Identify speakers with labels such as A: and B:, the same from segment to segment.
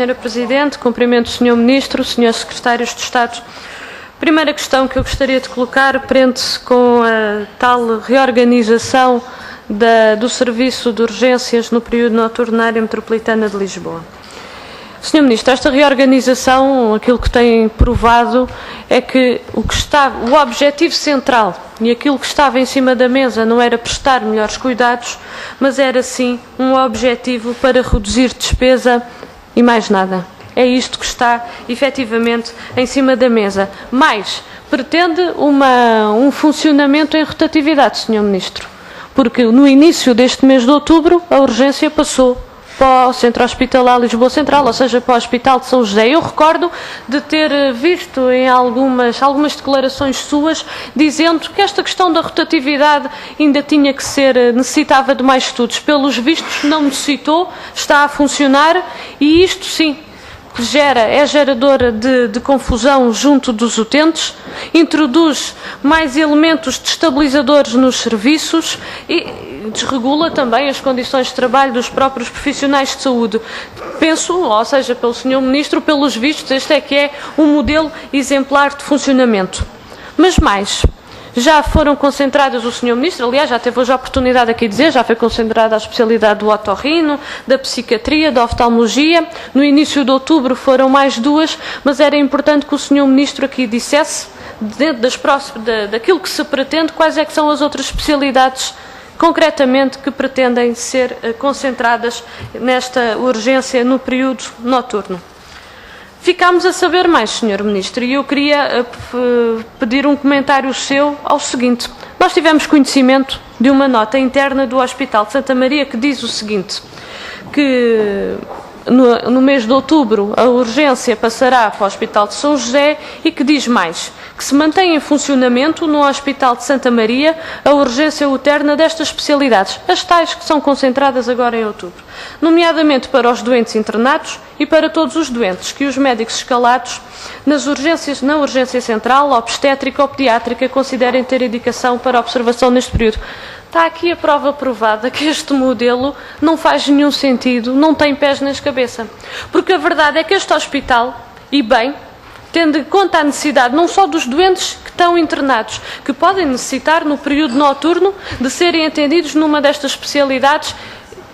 A: Senhora Presidente, cumprimento o Sr. Ministro, Srs. Secretários de Estado. A primeira questão que eu gostaria de colocar prende-se com a tal reorganização do serviço de urgências no período noturno na área metropolitana de Lisboa. Sr. Ministro, esta reorganização, aquilo que tem provado é que o objetivo central e aquilo que estava em cima da mesa não era prestar melhores cuidados, mas era sim um objetivo para reduzir despesa e mais nada. É isto que está efetivamente em cima da mesa. Mas pretende um funcionamento em rotatividade, Sr. Ministro, porque no início deste mês de outubro a urgência passou para o Centro Hospitalar Lisboa Central, ou seja, para o Hospital de São José. Eu recordo de ter visto em algumas declarações suas dizendo que esta questão da rotatividade ainda tinha que necessitava de mais estudos. Pelos vistos não necessitou, está a funcionar e isto sim é geradora de confusão junto dos utentes, introduz mais elementos destabilizadores nos serviços e desregula também as condições de trabalho dos próprios profissionais de saúde. Penso, ou seja, pelo Sr. Ministro, pelos vistos, este é que é um modelo exemplar de funcionamento. Mas mais, já foram concentradas, o Sr. Ministro, aliás, já teve hoje a oportunidade aqui de dizer, já foi concentrada a especialidade do otorrino, da psiquiatria, da oftalmologia. No início de outubro foram mais duas, mas era importante que o Sr. Ministro aqui dissesse, dentro daquilo que se pretende, quais é que são as outras especialidades concretamente que pretendem ser concentradas nesta urgência no período noturno. Ficámos a saber mais, Sr. Ministro, e eu queria pedir um comentário seu ao seguinte. Nós tivemos conhecimento de uma nota interna do Hospital de Santa Maria que diz o seguinte, que no mês de outubro a urgência passará para o Hospital de São José e que diz mais, que se mantém em funcionamento no Hospital de Santa Maria a urgência uterna destas especialidades, as tais que são concentradas agora em outubro, nomeadamente para os doentes internados e para todos os doentes que os médicos escalados na urgência central, obstétrica ou pediátrica considerem ter indicação para observação neste período. Está aqui a prova provada que este modelo não faz nenhum sentido, não tem pés nem cabeça. Porque a verdade é que este hospital, e bem, tendo em conta a necessidade não só dos doentes que estão internados, que podem necessitar no período noturno de serem atendidos numa destas especialidades,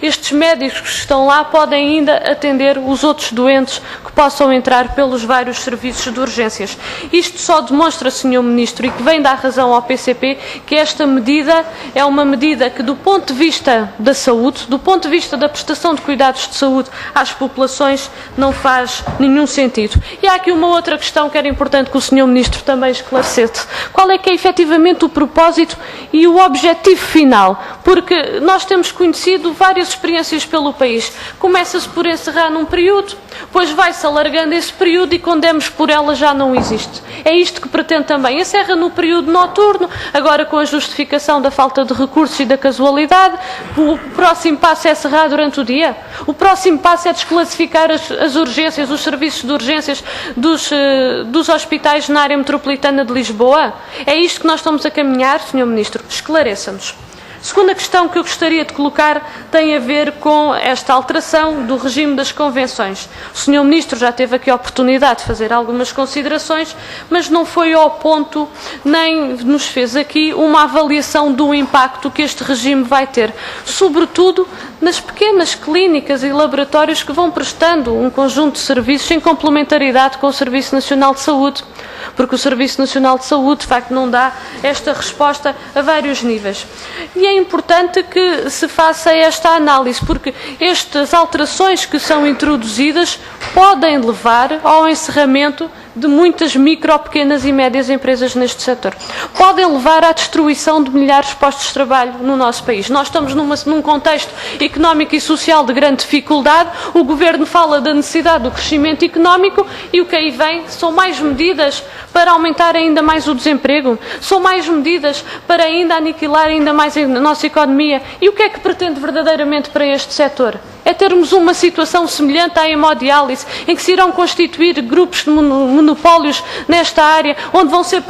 A: estes médicos que estão lá podem ainda atender os outros doentes que possam entrar pelos vários serviços de urgências. Isto só demonstra, Sr. Ministro, e que vem dar razão ao PCP, que esta medida é uma medida que, do ponto de vista da saúde, do ponto de vista da prestação de cuidados de saúde às populações, não faz nenhum sentido. E há aqui uma outra questão que era importante que o Sr. Ministro também esclarecesse. Qual é que é efetivamente o propósito e o objetivo final? Porque nós temos conhecido várias experiências pelo país. Começa-se por encerrar num período, depois vai-se alargando esse período e quando demos por ela já não existe. É isto que pretende também. Encerra no período noturno, agora com a justificação da falta de recursos e da casualidade. O próximo passo é encerrar durante o dia. O próximo passo é desclassificar as urgências, os serviços de urgências dos hospitais na área metropolitana de Lisboa. É isto que nós estamos a caminhar, Sr. Ministro? Esclareça-nos. Segunda questão que eu gostaria de colocar tem a ver com esta alteração do regime das convenções. O Sr. Ministro já teve aqui a oportunidade de fazer algumas considerações, mas não foi ao ponto, nem nos fez aqui uma avaliação do impacto que este regime vai ter, sobretudo nas pequenas clínicas e laboratórios que vão prestando um conjunto de serviços em complementaridade com o Serviço Nacional de Saúde, porque o Serviço Nacional de Saúde, de facto, não dá esta resposta a vários níveis. E é importante que se faça esta análise, porque estas alterações que são introduzidas podem levar ao encerramento de muitas micro, pequenas e médias empresas neste setor. Podem levar à destruição de milhares de postos de trabalho no nosso país. Nós estamos num contexto económico e social de grande dificuldade, o Governo fala da necessidade do crescimento económico e o que aí vem são mais medidas para aumentar ainda mais o desemprego, são mais medidas para ainda aniquilar ainda mais a nossa economia. E o que é que pretende verdadeiramente para este setor? É termos uma situação semelhante à hemodiálise, em que se irão constituir grupos de monopólios nesta área, onde vão ser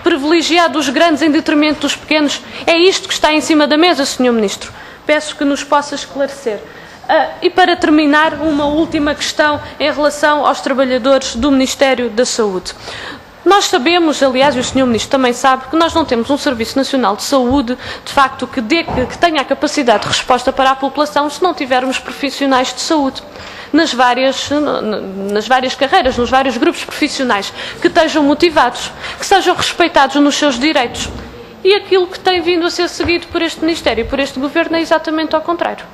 A: privilegiados os grandes em detrimento dos pequenos. É isto que está em cima da mesa, Sr. Ministro. Peço que nos possa esclarecer. E para terminar, uma última questão em relação aos trabalhadores do Ministério da Saúde. Nós sabemos, aliás, e o Sr. Ministro também sabe, que nós não temos um Serviço Nacional de Saúde, de facto, que tenha a capacidade de resposta para a população se não tivermos profissionais de saúde nas várias carreiras, nos vários grupos profissionais, que estejam motivados, que sejam respeitados nos seus direitos. E aquilo que tem vindo a ser seguido por este Ministério e por este Governo é exatamente ao contrário.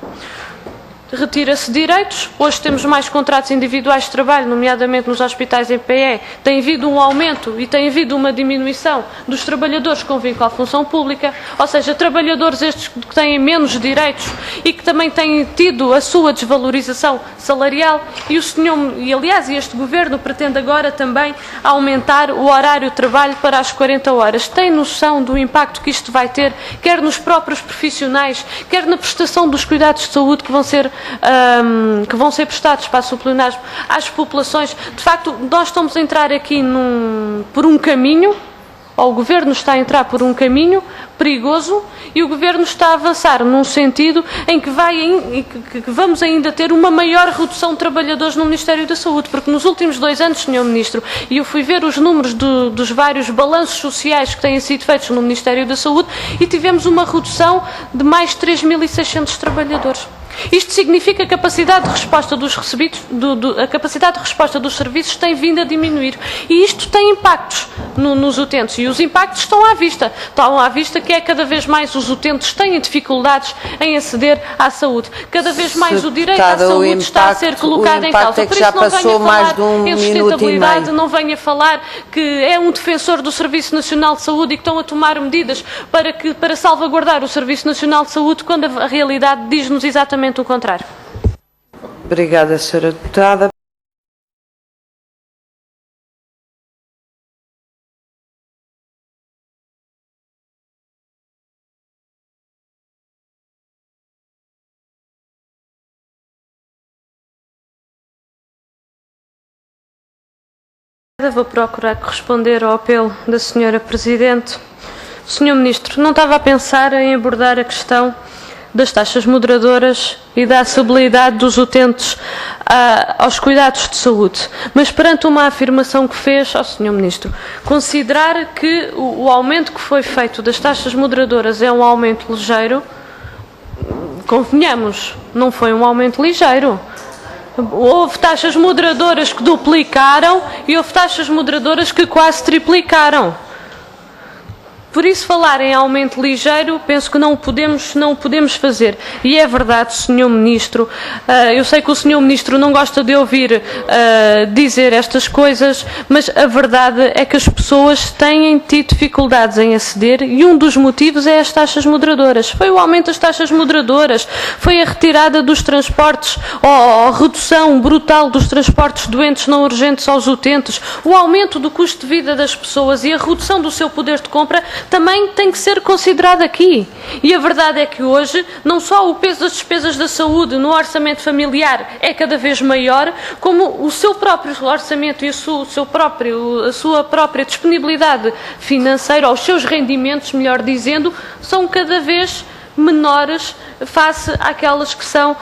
A: Retira-se direitos, hoje temos mais contratos individuais de trabalho, nomeadamente nos hospitais em PE, tem havido um aumento e tem havido uma diminuição dos trabalhadores com vínculo à função pública, ou seja, trabalhadores estes que têm menos direitos e que também têm tido a sua desvalorização salarial e aliás, este Governo pretende agora também aumentar o horário de trabalho para as 40 horas. Tem noção do impacto que isto vai ter, quer nos próprios profissionais, quer na prestação dos cuidados de saúde que vão ser prestados para suplementar às populações? De facto, nós estamos a entrar aqui por um caminho, ou o Governo está a entrar por um caminho perigoso e o Governo está a avançar num sentido em que vamos ainda ter uma maior redução de trabalhadores no Ministério da Saúde, porque nos últimos 2 anos, Sr. Ministro, e eu fui ver os números dos vários balanços sociais que têm sido feitos no Ministério da Saúde e tivemos uma redução de mais 3.600 trabalhadores. Isto significa que a capacidade de resposta dos serviços tem vindo a diminuir. E isto tem impactos nos utentes. E os impactos estão à vista. Estão à vista que cada vez mais os utentes têm dificuldades em aceder à saúde. Cada vez mais o direito à saúde está a ser colocado em causa. Por isso não venha falar em sustentabilidade, não venha falar que é um defensor do Serviço Nacional de Saúde e que estão a tomar medidas para salvaguardar o Serviço Nacional de Saúde, quando a realidade diz-nos exatamente o contrário.
B: Obrigada, Sra. Deputada.
A: Vou procurar corresponder ao apelo da Sra. Presidente. Sr. Ministro, não estava a pensar em abordar a questão das taxas moderadoras e da acessibilidade dos utentes aos cuidados de saúde, mas perante uma afirmação que fez ao Sr. Ministro, considerar que o aumento que foi feito das taxas moderadoras é um aumento ligeiro, convenhamos, não foi um aumento ligeiro. Houve taxas moderadoras que duplicaram e houve taxas moderadoras que quase triplicaram. Por isso, falar em aumento ligeiro, penso que não o podemos fazer. E é verdade, Sr. Ministro, eu sei que o Sr. Ministro não gosta de ouvir dizer estas coisas, mas a verdade é que as pessoas têm tido dificuldades em aceder e um dos motivos é as taxas moderadoras. Foi o aumento das taxas moderadoras, foi a retirada dos transportes, ou a redução brutal dos transportes doentes não urgentes aos utentes, o aumento do custo de vida das pessoas e a redução do seu poder de compra também tem que ser considerado aqui. E a verdade é que hoje, não só o peso das despesas da saúde no orçamento familiar é cada vez maior, como o seu próprio orçamento e a sua própria disponibilidade financeira, ou os seus rendimentos, melhor dizendo, são cada vez menores face àquelas que são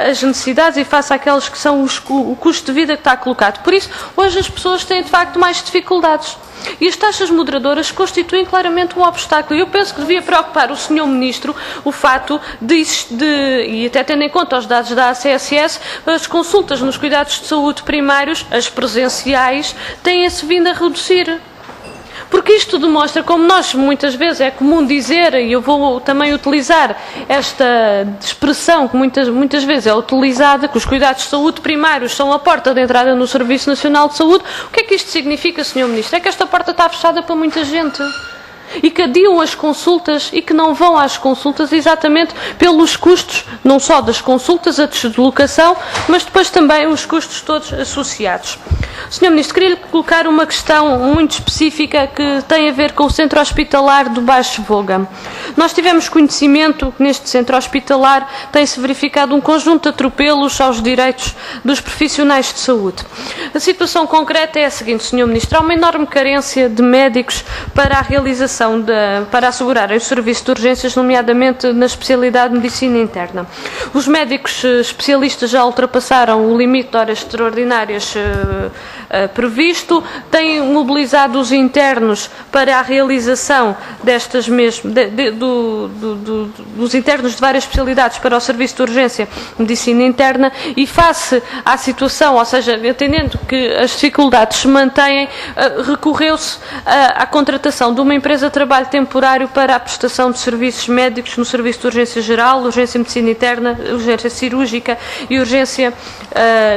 A: as necessidades e face àquelas que são o custo de vida que está colocado. Por isso, hoje as pessoas têm de facto mais dificuldades. E as taxas moderadoras constituem claramente um obstáculo. Eu penso que devia preocupar o Sr. Ministro o fato e até tendo em conta os dados da ACSS, as consultas nos cuidados de saúde primários, as presenciais, têm-se vindo a reduzir. Porque isto demonstra, como nós muitas vezes é comum dizer, e eu vou também utilizar esta expressão que muitas vezes é utilizada, que os cuidados de saúde primários são a porta de entrada no Serviço Nacional de Saúde. O que é que isto significa, Sr. Ministro? É que esta porta está fechada para muita gente. E que adiam as consultas e que não vão às consultas exatamente pelos custos, não só das consultas, a deslocação, mas depois também os custos todos associados. Sr. Ministro, queria-lhe colocar uma questão muito específica que tem a ver com o Centro Hospitalar do Baixo Voga. Nós tivemos conhecimento que neste centro hospitalar tem-se verificado um conjunto de atropelos aos direitos dos profissionais de saúde. A situação concreta é a seguinte, Sr. Ministro, há uma enorme carência de médicos para a realização contratação para assegurarem o serviço de urgências, nomeadamente na especialidade de medicina interna. Os médicos especialistas já ultrapassaram o limite de horas extraordinárias previsto, têm mobilizado os internos para a realização destas dos internos de várias especialidades para o serviço de urgência de medicina interna e face à situação, ou seja, entendendo que as dificuldades se mantêm, recorreu-se à contratação de uma empresa de trabalho temporário para a prestação de serviços médicos no serviço de urgência geral, urgência de medicina interna, urgência cirúrgica e urgência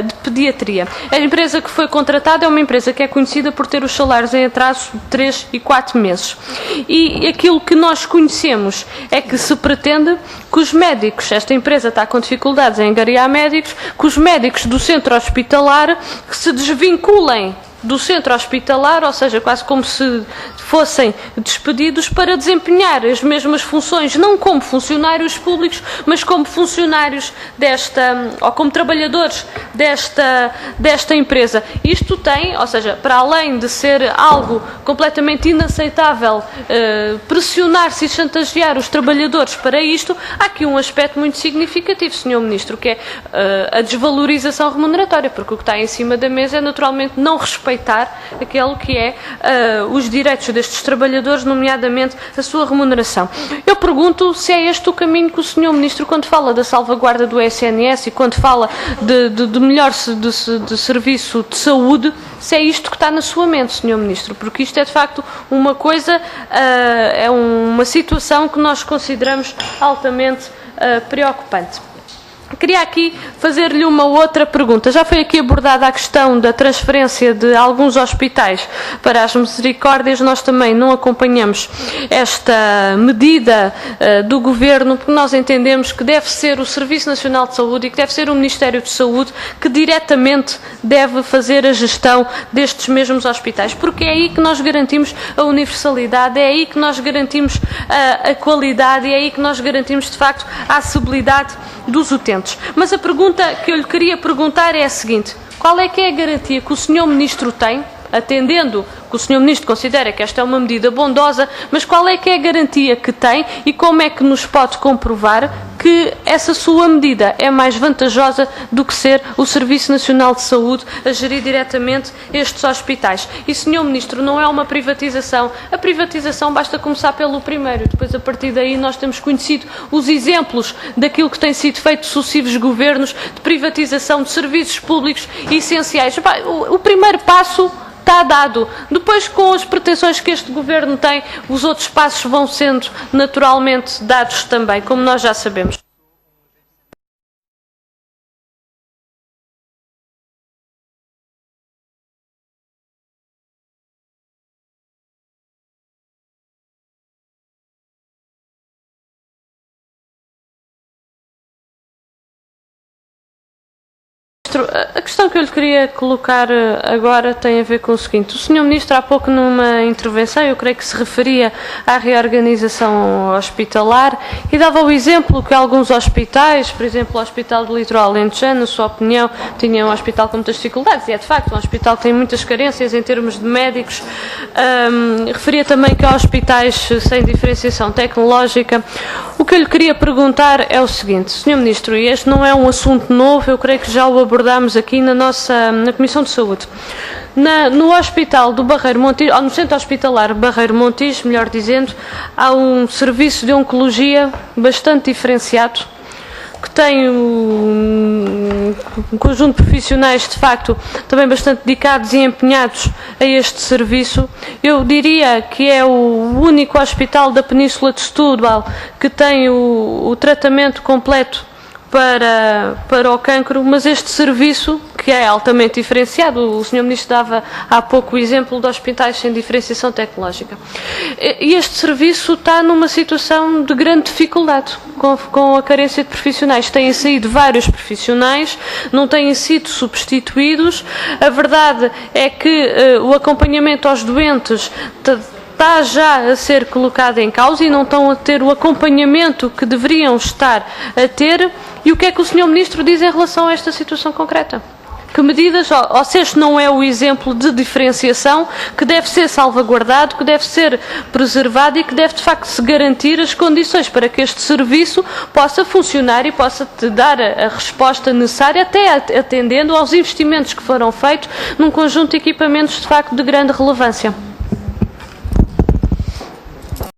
A: de pediatria. A empresa que foi contratada é uma empresa que é conhecida por ter os salários em atraso de 3 e 4 meses. E aquilo que nós conhecemos é que se pretende que os médicos, esta empresa está com dificuldades em angariar médicos, que os médicos do centro hospitalar que se desvinculem do centro hospitalar, ou seja, quase como se fossem despedidos para desempenhar as mesmas funções, não como funcionários públicos, mas como funcionários ou como trabalhadores desta empresa. Isto tem, ou seja, para além de ser algo completamente inaceitável, pressionar-se e chantagear os trabalhadores para isto, há aqui um aspecto muito significativo, Sr. Ministro, que é a desvalorização remuneratória, porque o que está em cima da mesa é naturalmente não respeitar aquele que é os direitos destes trabalhadores, nomeadamente a sua remuneração. Eu pergunto se é este o caminho que o Sr. Ministro, quando fala da salvaguarda do SNS e quando fala de melhor de serviço de saúde, se é isto que está na sua mente, Sr. Ministro, porque isto é de facto uma coisa, é uma situação que nós consideramos altamente preocupante. Queria aqui fazer-lhe uma outra pergunta. Já foi aqui abordada a questão da transferência de alguns hospitais para as misericórdias. Nós também não acompanhamos esta medida do Governo, porque nós entendemos que deve ser o Serviço Nacional de Saúde e que deve ser o Ministério de Saúde que diretamente deve fazer a gestão destes mesmos hospitais, porque é aí que nós garantimos a universalidade, é aí que nós garantimos a qualidade e é aí que nós garantimos, de facto, a acessibilidade dos utentes. Mas a pergunta que eu lhe queria perguntar é a seguinte: qual é que é a garantia que o Sr. Ministro tem, atendendo que o Sr. Ministro considera que esta é uma medida bondosa, mas qual é que é a garantia que tem e como é que nos pode comprovar que essa sua medida é mais vantajosa do que ser o Serviço Nacional de Saúde a gerir diretamente estes hospitais? E, Sr. Ministro, não é uma privatização. A privatização basta começar pelo primeiro, depois a partir daí nós temos conhecido os exemplos daquilo que tem sido feito sucessivos governos de privatização de serviços públicos essenciais. O primeiro passo está dado. Depois, com as pretensões que este Governo tem, os outros passos vão sendo naturalmente dados também, como nós já sabemos. A questão que eu lhe queria colocar agora tem a ver com o seguinte: o Sr. Ministro há pouco numa intervenção, eu creio que se referia à reorganização hospitalar e dava o exemplo que alguns hospitais, por exemplo o Hospital do Litoral Alentejano, na sua opinião, tinha um hospital com muitas dificuldades, e é de facto um hospital que tem muitas carências em termos de médicos. Referia também que há hospitais sem diferenciação tecnológica. O que eu lhe queria perguntar é o seguinte: Sr. Ministro, e este não é um assunto novo, eu creio que já o abordámos aqui na Comissão de Saúde. No Hospital do Barreiro Montijo, ou no Centro Hospitalar Barreiro Montijo, melhor dizendo, há um serviço de oncologia bastante diferenciado, que tem um conjunto de profissionais, de facto, também bastante dedicados e empenhados a este serviço. Eu diria que é o único hospital da Península de Setúbal que tem o tratamento completo para o cancro, mas este serviço, que é altamente diferenciado, o Sr. Ministro dava há pouco o exemplo de hospitais sem diferenciação tecnológica, e este serviço está numa situação de grande dificuldade, com a carência de profissionais. Têm saído vários profissionais, não têm sido substituídos. A verdade é que o acompanhamento aos doentes está já a ser colocado em causa e não estão a ter o acompanhamento que deveriam estar a ter. E o que é que o Sr. Ministro diz em relação a esta situação concreta? que medidas, ou se este não é o exemplo de diferenciação que deve ser salvaguardado, que deve ser preservado e que deve de facto se garantir as condições para que este serviço possa funcionar e possa te dar a resposta necessária, até atendendo aos investimentos que foram feitos num conjunto de equipamentos de facto de grande relevância.